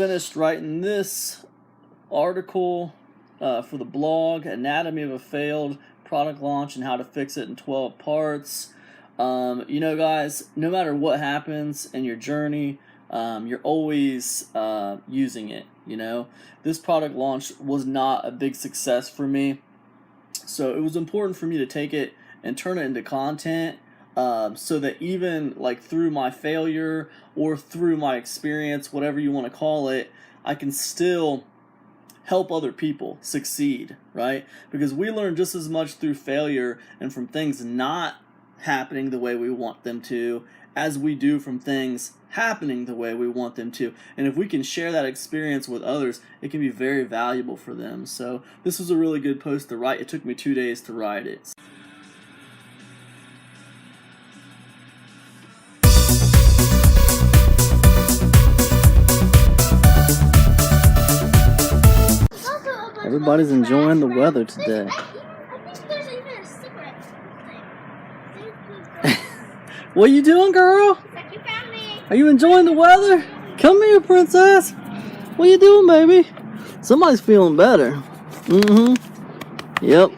finished writing this article for the blog, Anatomy of a Failed Product Launch and How to Fix It in 12 Parts. You know, guys, no matter what happens in your journey, you're always using it, you know. This product launch was not a big success for me, so it was important for me to take it and turn it into content, so that even like through my failure or through my experience, whatever you want to call it, I can still help other people succeed, right? Because we learn just as much through failure and from things not happening the way we want them to as we do from things happening the way we want them to. And if we can share that experience with others, it can be very valuable for them. So this was a really good post to write. It took me 2 days to write it. Everybody's enjoying the weather today. I think there's even a secret thing. What are you doing, girl? You found me. Are you enjoying the weather? Come here, princess. What are you doing, baby? Somebody's feeling better. Yep.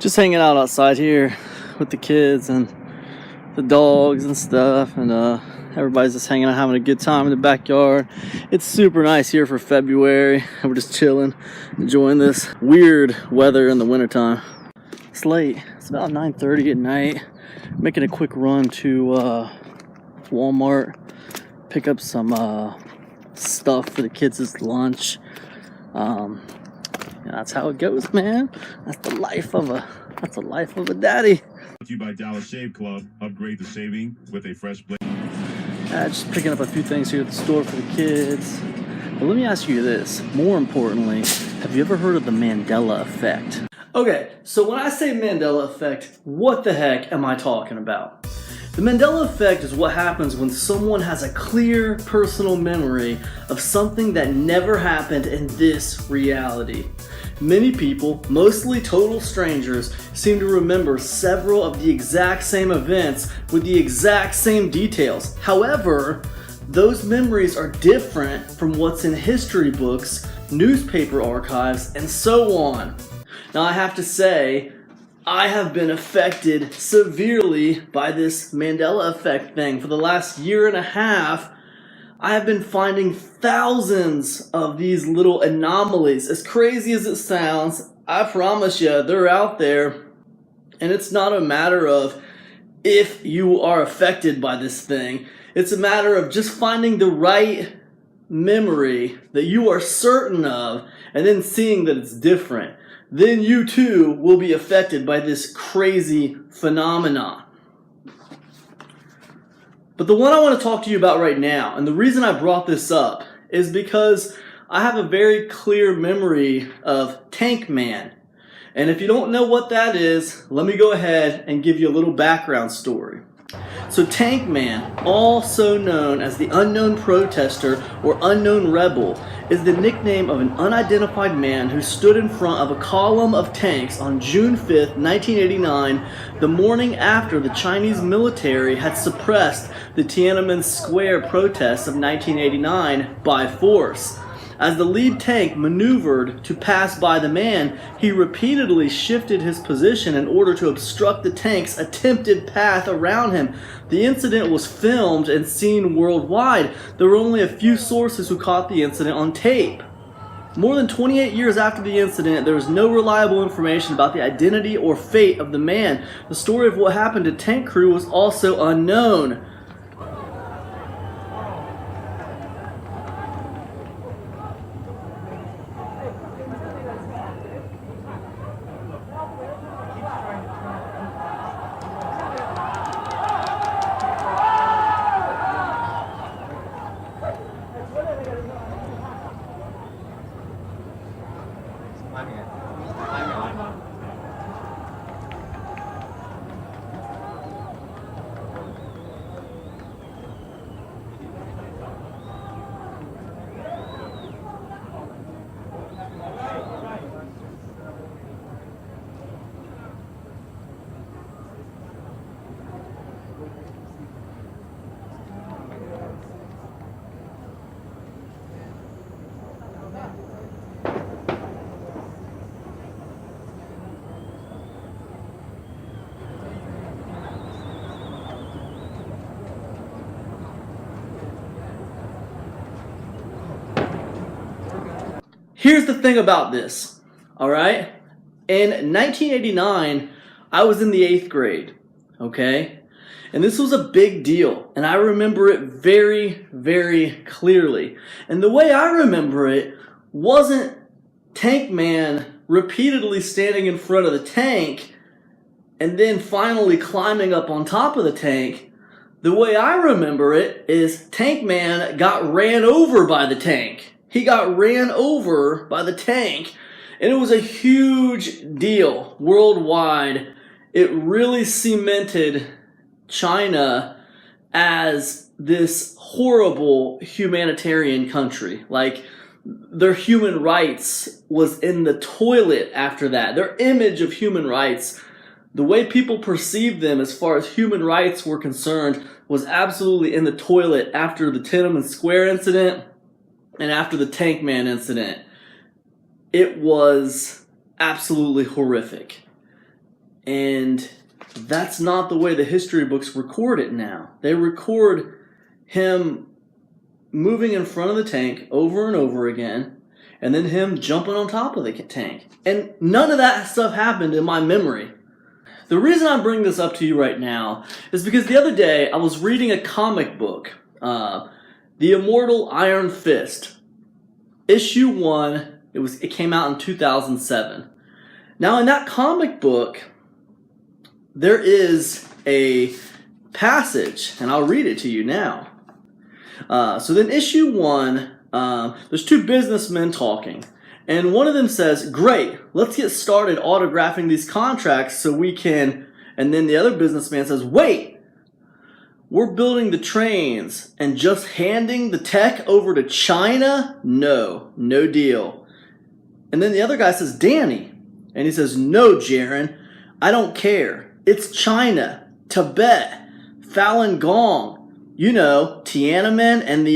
Just hanging out outside here with the kids and the dogs and stuff, and everybody's just hanging out, having a good time in the backyard. It's super nice here for February. We're just chilling, enjoying this weird weather in the wintertime. It's late. It's about 9:30 at night. Making a quick run to Walmart, pick up some stuff for the kids' lunch. That's how it goes, man. That's the life of a daddy. Brought to you by Dallas Shave Club. Upgrade the shaving with a fresh blade. Just picking up a few things here at the store for the kids. But let me ask you this. More importantly, have you ever heard of the Mandela effect? Okay, so when I say Mandela effect, what the heck am I talking about? The Mandela effect is what happens when someone has a clear personal memory of something that never happened in this reality. Many people, mostly total strangers, seem to remember several of the exact same events with the exact same details. However, those memories are different from what's in history books, newspaper archives, and so on. Now I have to say, I have been affected severely by this Mandela effect thing. For the last year and a half, I have been finding thousands of these little anomalies. As crazy as it sounds, I promise you, they're out there. And it's not a matter of if you are affected by this thing. It's a matter of just finding the right memory that you are certain of and then seeing that it's different. Then you too will be affected by this crazy phenomenon. But the one I want to talk to you about right now, and the reason I brought this up, is because I have a very clear memory of Tank Man. And if you don't know what that is, let me go ahead and give you a little background story. So Tank Man, also known as the Unknown Protester or Unknown Rebel, is the nickname of an unidentified man who stood in front of a column of tanks on June 5th, 1989, the morning after the Chinese military had suppressed the Tiananmen Square protests of 1989 by force. As the lead tank maneuvered to pass by the man, he repeatedly shifted his position in order to obstruct the tank's attempted path around him. The incident was filmed and seen worldwide. There were only a few sources who caught the incident on tape. More than 28 years after the incident, there is no reliable information about the identity or fate of the man. The story of what happened to tank crew was also unknown. here's the thing about this, all right? In 1989, I was in the 8th grade, okay? And this was a big deal, and I remember it very, very clearly. And the way I remember it wasn't Tank Man repeatedly standing in front of the tank and then finally climbing up on top of the tank. The way I remember it is Tank Man got ran over by the tank. He got ran over by the tank, and it was a huge deal worldwide. It really cemented China as this horrible humanitarian country. Like, their human rights was in the toilet after that. Their image of human rights, the way people perceived them as far as human rights were concerned, was absolutely in the toilet after the Tiananmen Square incident and after the Tank Man incident. It was absolutely horrific. And that's not the way the history books record it now. They record him moving in front of the tank over and over again, and then him jumping on top of the tank. And none of that stuff happened in my memory. The reason I bring this up to you right now is because the other day I was reading a comic book, The Immortal Iron Fist, issue 1. It came out in 2007. Now, in that comic book, there is a passage, and I'll read it to you now. So then issue 1, there's 2 businessmen talking, and one of them says, "Great, let's get started autographing these contracts so we can," and then the other businessman says, "Wait, we're building the trains and just handing the tech over to China? No deal." And then the other guy says, "Danny," and he says, "No, Jaren, I don't care. It's China, Tibet, Falun Gong, you know, Tiananmen, and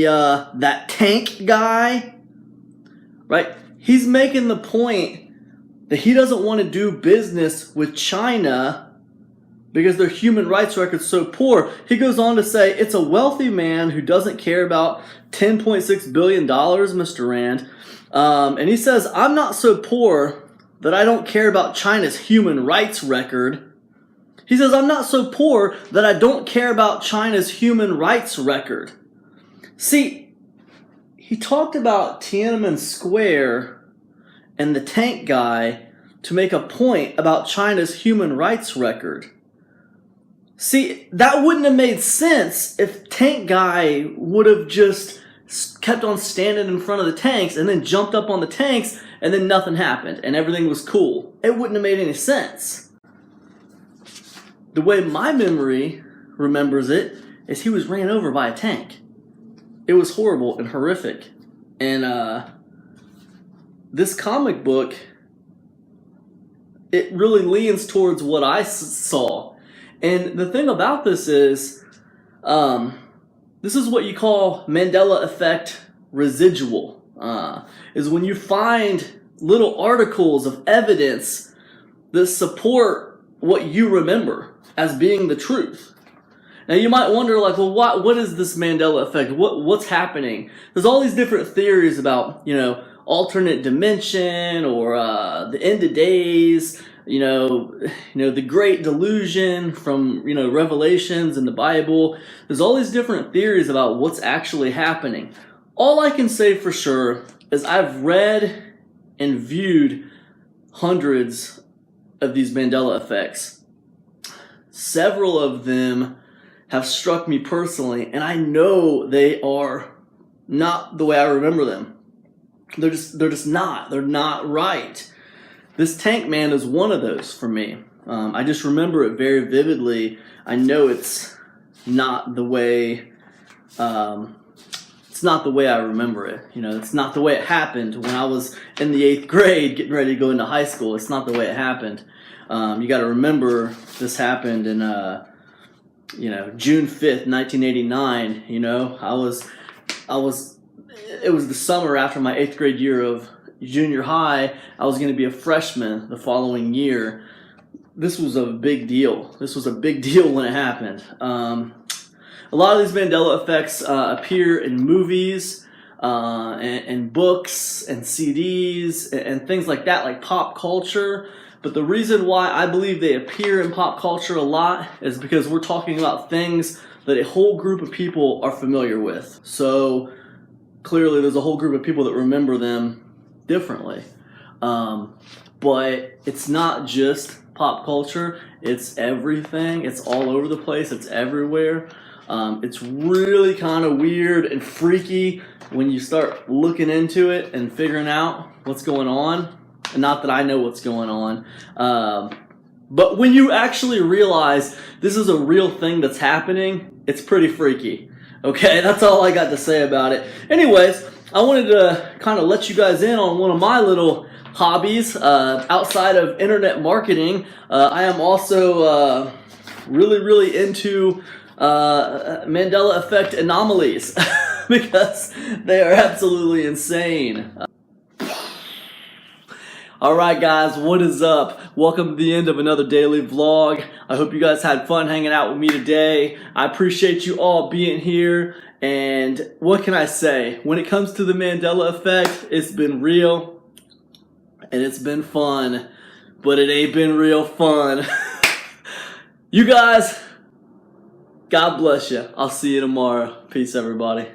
that Tank Guy," right? He's making the point that he doesn't want to do business with China because their human rights record's so poor. He goes on to say, "It's a wealthy man who doesn't care about $10.6 billion, Mr. Rand." And he says, "I'm not so poor that I don't care about China's human rights record." He says, "I'm not so poor that I don't care about China's human rights record." See, he talked about Tiananmen Square and the Tank Guy to make a point about China's human rights record. See, that wouldn't have made sense if Tank Guy would have just kept on standing in front of the tanks and then jumped up on the tanks and then nothing happened and everything was cool. It wouldn't have made any sense. The way my memory remembers it is he was ran over by a tank. It was horrible and horrific. And this comic book, it really leans towards what I saw. And the thing about this is, this is what you call Mandela effect residual. Is when you find little articles of evidence that support what you remember as being the truth. Now you might wonder, like, well, what is this Mandela effect? What's happening? There's all these different theories about, you know, alternate dimension or the end of days. You know, the great delusion from, you know, Revelations in the Bible. There's all these different theories about what's actually happening. All I can say for sure is I've read and viewed hundreds of these Mandela effects. Several of them have struck me personally, and I know they are not the way I remember them. They're just not. They're not right. This Tank Man is one of those for me. I just remember it very vividly. I know it's not the way. It's not the way I remember it. You know, it's not the way it happened when I was in the 8th grade, getting ready to go into high school. It's not the way it happened. You got to remember this happened in, June 5th, 1989. You know, it was the summer after my 8th grade year of junior high. I was going to be a freshman the following year. This was a big deal. This was a big deal when it happened. A lot of these Mandela effects appear in movies. and books and CDs and things like that, like pop culture. But the reason why I believe they appear in pop culture a lot is because we're talking about things that a whole group of people are familiar with. So clearly there's a whole group of people that remember them differently. But it's not just pop culture, it's everything. It's all over the place, it's everywhere. It's really kind of weird and freaky when you start looking into it and figuring out what's going on. And not that I know what's going on. But when you actually realize this is a real thing that's happening, it's pretty freaky. Okay, that's all I got to say about it. Anyways, I wanted to kind of let you guys in on one of my little hobbies outside of internet marketing. I am also really into Mandela effect anomalies because they are absolutely insane. Alright guys, what is up? Welcome to the end of another daily vlog. I hope you guys had fun hanging out with me today. I appreciate you all being here, and what can I say? When it comes to the Mandela effect, it's been real and it's been fun, but it ain't been real fun. You guys, God bless you. I'll see you tomorrow. Peace everybody.